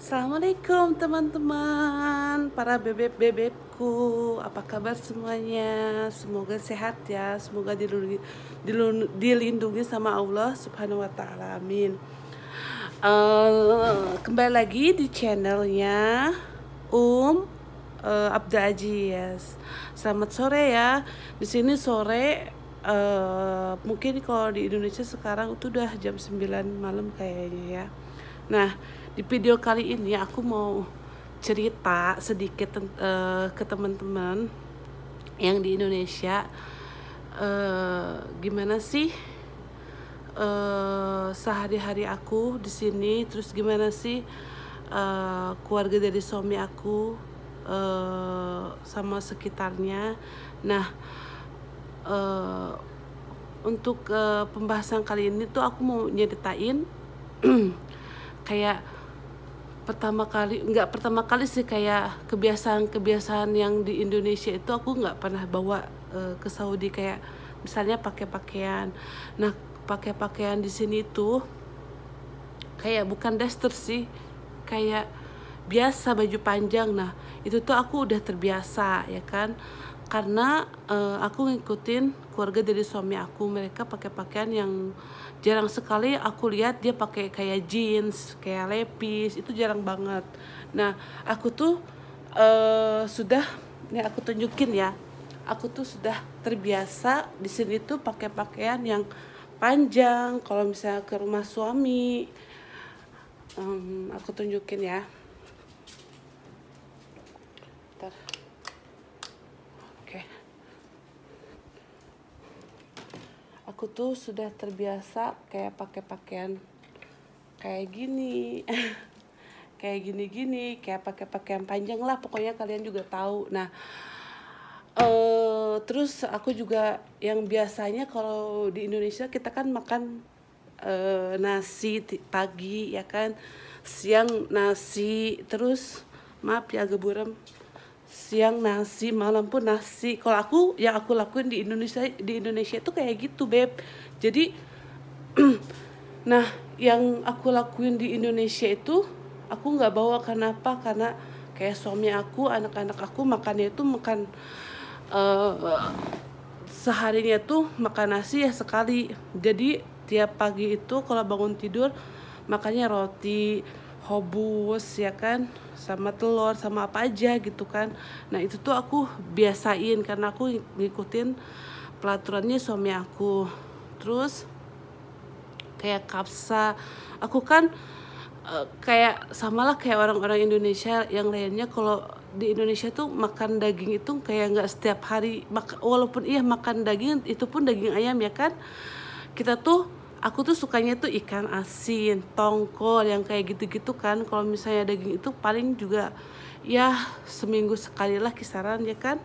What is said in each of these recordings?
Assalamualaikum teman-teman, para bebek-bebekku. Apa kabar semuanya? Semoga sehat ya. Semoga dilindungi sama Allah Subhanahu wa taala. Amin. Kembali lagi di channelnya Abda Aziz. Selamat sore ya. Di sini sore, mungkin kalau di Indonesia sekarang itu udah jam 9 malam kayaknya ya. Nah, di video kali ini aku mau cerita sedikit ke teman-teman yang di Indonesia, gimana sih sehari-hari aku di sini, terus gimana sih keluarga dari suami aku sama sekitarnya. Nah, untuk pembahasan kali ini tuh aku mau nyeritain kayak nggak pertama kali sih, kayak kebiasaan yang di Indonesia itu aku nggak pernah bawa ke Saudi. Kayak misalnya pakai pakaian. Nah, pakai pakaian di sini tuh kayak bukan daster sih, kayak biasa baju panjang. Nah, itu tuh aku udah terbiasa ya kan, karena aku ngikutin keluarga dari suami aku. Mereka pakai pakaian yang jarang sekali aku lihat dia pakai kayak jeans, kayak lepis, itu jarang banget. Nah, aku tuh sudah, nih aku tunjukin ya, aku tuh sudah terbiasa di sini tuh pakai pakaian yang panjang. Kalau misalnya ke rumah suami, aku tunjukin ya. Bentar. Oke. Aku tuh sudah terbiasa kayak pakai pakaian kayak gini. Kayak gini-gini, kayak pakai pakaian panjang lah, pokoknya kalian juga tahu. Nah, terus aku juga yang biasanya kalau di Indonesia kita kan makan nasi pagi ya kan, siang nasi, terus maaf ya agak buram, siang nasi, malam pun nasi. Kalau aku, yang aku lakuin di Indonesia itu kayak gitu, beb. Jadi nah, yang aku lakuin di Indonesia itu aku nggak bawa. Kenapa? Karena kayak suami aku, anak-anak aku makannya itu makan seharinya tuh makan nasi ya sekali. Jadi tiap pagi itu kalau bangun tidur makannya roti hobus ya kan, sama telur sama apa aja gitu kan. Nah, itu tuh aku biasain karena aku ngikutin peraturannya suami aku. Terus kayak kapsa, aku kan kayak samalah kayak orang-orang Indonesia yang lainnya. Kalau di Indonesia tuh makan daging itu kayak nggak setiap hari, walaupun iya makan daging itu pun daging ayam ya kan. Aku tuh sukanya tuh ikan asin, tongkol yang kayak gitu-gitu kan. Kalau misalnya daging itu paling juga ya seminggu sekali lah kisaran ya kan.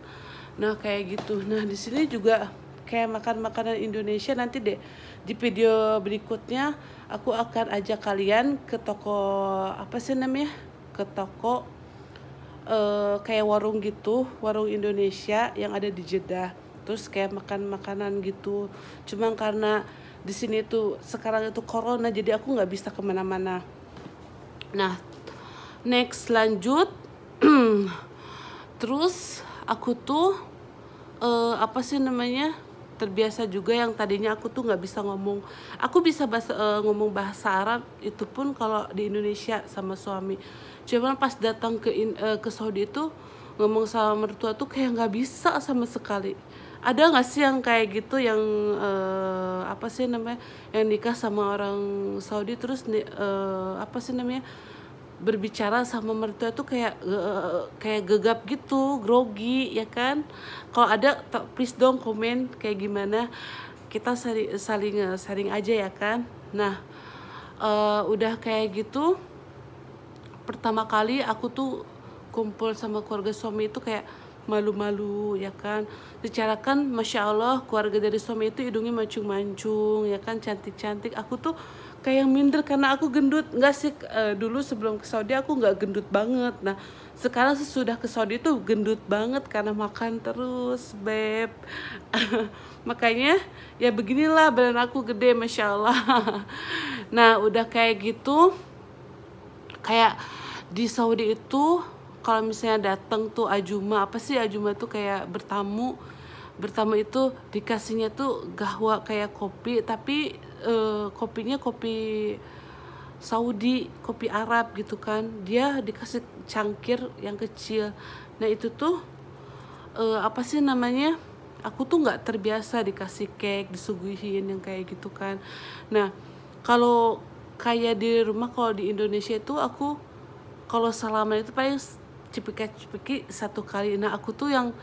Nah, kayak gitu. Nah, di sini juga kayak makan makanan Indonesia. Nanti deh di video berikutnya aku akan ajak kalian ke toko, apa sih namanya, ke toko kayak warung gitu, warung Indonesia yang ada di Jeddah. Terus kayak makan makanan gitu. Cuma karena di sini tuh sekarang itu corona, jadi aku nggak bisa kemana-mana. Nah, next lanjut. Terus aku tuh apa sih namanya, terbiasa juga yang tadinya aku tuh nggak bisa ngomong. Aku bisa ngomong bahasa Arab itu pun kalau di Indonesia sama suami. Cuman pas datang ke Saudi itu ngomong sama mertua tuh kayak nggak bisa sama sekali. Ada nggak sih yang kayak gitu, yang apa sih namanya, yang nikah sama orang Saudi terus apa sih namanya, berbicara sama mertua tuh kayak gegap gitu, grogi ya kan. Kalau ada please dong komen kayak gimana, kita saling aja ya kan. Nah, udah kayak gitu, pertama kali aku tuh kumpul sama keluarga suami itu kayak malu-malu ya kan. Secara kan masya Allah keluarga dari suami itu hidungnya mancung-mancung ya kan, cantik-cantik. Aku tuh kayak minder karena aku gendut. Nggak sih, dulu sebelum ke Saudi aku nggak gendut banget. Nah, sekarang sesudah ke Saudi tuh gendut banget karena makan terus, beb. Makanya ya beginilah badan aku gede, masya Allah. Nah, udah kayak gitu, kayak Di Saudi itu kalau misalnya datang tuh ajuma, apa sih ajuma tuh kayak bertamu itu dikasihnya tuh gahwa kayak kopi, tapi kopinya kopi Saudi, kopi Arab gitu kan. Dia dikasih cangkir yang kecil. Nah itu tuh apa sih namanya, aku tuh nggak terbiasa dikasih cake, disuguhin yang kayak gitu kan. Nah kalau kayak di rumah, kalau di Indonesia itu aku kalau salaman itu paling cipika-cipiki satu kali. Nah aku tuh yang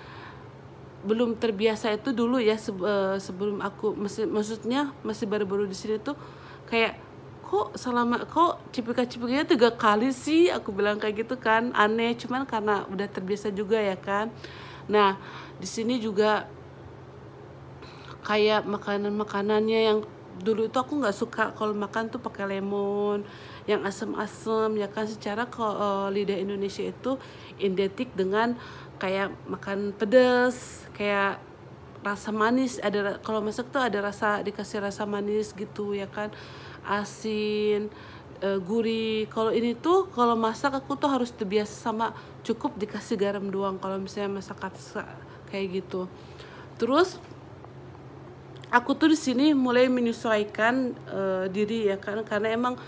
belum terbiasa itu dulu ya, sebelum aku maksudnya masih baru-baru di sini tuh kayak kok cipika-cipikinya 3 kali sih, aku bilang kayak gitu kan, aneh, cuman karena udah terbiasa juga ya kan. Nah di sini juga kayak makanan-makanannya yang dulu itu aku nggak suka kalau makan tuh pakai lemon yang asam-asam ya kan. Secara lidah Indonesia itu identik dengan kayak makan pedas, kayak rasa manis, ada kalau masak tuh ada rasa, dikasih rasa manis gitu ya kan, asin, gurih. Kalau ini tuh kalau masak aku tuh harus terbiasa sama cukup dikasih garam doang kalau misalnya masak kayak gitu. Terus aku tuh di sini mulai menyesuaikan diri ya kan, karena emang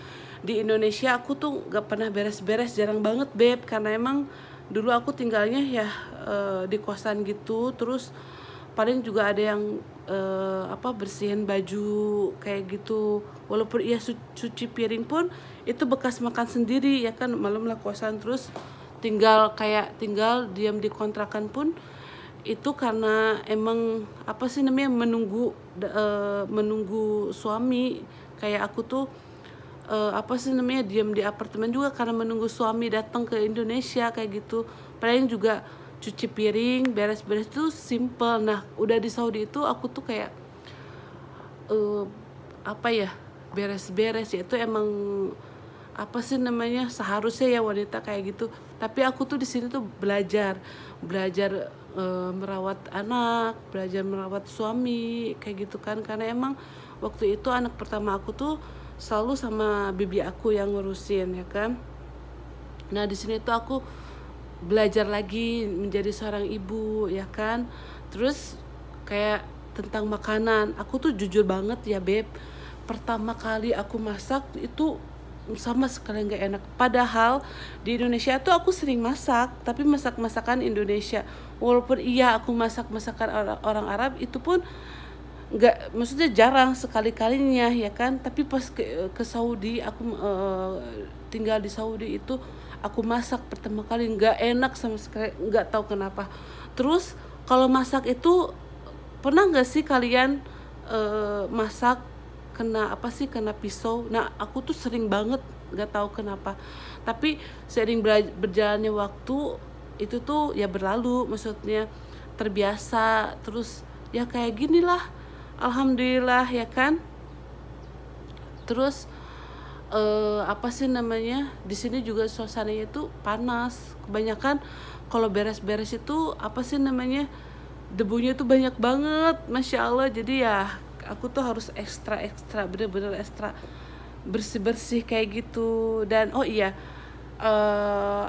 di Indonesia aku tuh gak pernah beres-beres, jarang banget beb, karena emang dulu aku tinggalnya ya di kosan gitu. Terus paling juga ada yang bersihin baju kayak gitu, walaupun iya cuci piring pun itu bekas makan sendiri ya kan, malam lah kosan. Terus tinggal diam di kontrakan pun itu karena emang apa sih namanya, menunggu suami. Kayak aku tuh diam di apartemen juga karena menunggu suami datang ke Indonesia kayak gitu. Paling juga cuci piring, beres-beres tuh simple. Nah udah di Saudi itu aku tuh kayak beres-beres ya, itu emang apa sih namanya, seharusnya ya wanita kayak gitu. Tapi aku tuh di sini tuh belajar merawat anak, belajar merawat suami kayak gitu kan, karena emang waktu itu anak pertama aku tuh selalu sama bibi aku yang ngurusin ya kan. Nah di sini tuh aku belajar lagi menjadi seorang ibu ya kan. Terus kayak tentang makanan, aku tuh jujur banget ya beb, pertama kali aku masak itu sama sekali nggak enak. Padahal di Indonesia tuh aku sering masak, tapi masakan Indonesia. Walaupun iya aku masak masakan orang Arab, itu pun nggak, maksudnya jarang, sekali-kalinya ya kan. Tapi pas ke Saudi, aku tinggal di Saudi itu aku masak pertama kali nggak enak sama sekali, nggak tahu kenapa. Terus kalau masak itu, pernah nggak sih kalian masak kena pisau? Nah aku tuh sering banget, nggak tahu kenapa. Tapi sering berjalannya waktu itu tuh ya berlalu, maksudnya terbiasa. Terus ya kayak gini lah, alhamdulillah ya kan. Terus di sini juga suasananya tuh panas. Kebanyakan kalau beres-beres itu debunya tuh banyak banget, masya Allah. Jadi ya aku tuh harus ekstra bener-bener ekstra bersih kayak gitu. Dan oh iya,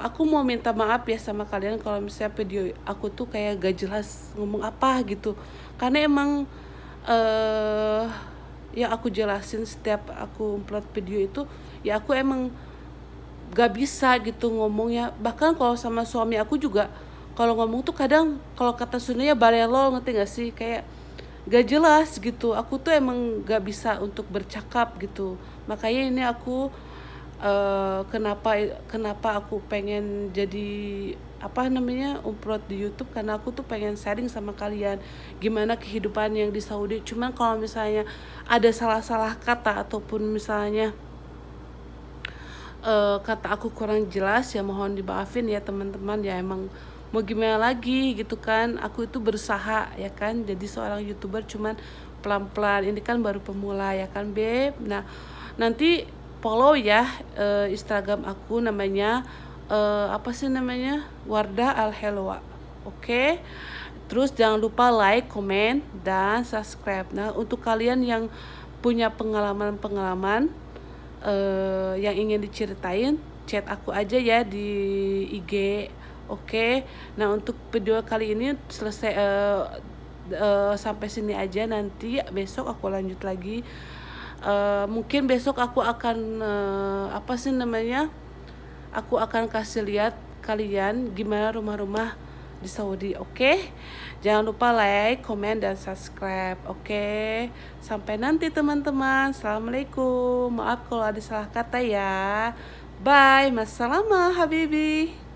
aku mau minta maaf ya sama kalian kalau misalnya video aku tuh kayak gak jelas ngomong apa gitu, karena emang ya aku jelasin setiap aku upload video itu, ya aku emang gak bisa gitu ngomongnya. Bahkan kalau sama suami aku juga, kalau ngomong tuh kadang, kalau kata Sundanya balelo, ngerti gak sih, kayak gak jelas gitu. Aku tuh emang gak bisa untuk bercakap gitu. Makanya ini aku kenapa aku pengen jadi upload di YouTube, karena aku tuh pengen sharing sama kalian gimana kehidupan yang di Saudi. Cuman kalau misalnya ada salah-salah kata ataupun misalnya kata aku kurang jelas, ya mohon dimaafin ya teman-teman. Ya emang mau gimana lagi gitu kan, aku itu berusaha ya kan jadi seorang YouTuber, cuman pelan-pelan, ini kan baru pemula ya kan beb. Nah nanti follow ya Instagram aku, namanya Wardah Al Helwa. Oke? Terus jangan lupa like, comment, dan subscribe. Nah untuk kalian yang punya pengalaman yang ingin diceritain, chat aku aja ya di IG. Oke. Nah, untuk video kali ini selesai sampai sini aja. Nanti besok aku lanjut lagi. Mungkin besok aku akan apa sih namanya? Aku akan kasih lihat kalian gimana rumah-rumah di Saudi. Oke. Jangan lupa like, komen, dan subscribe. Oke. Sampai nanti teman-teman. Assalamualaikum. Maaf kalau ada salah kata ya. Bye. Massalamah habibi.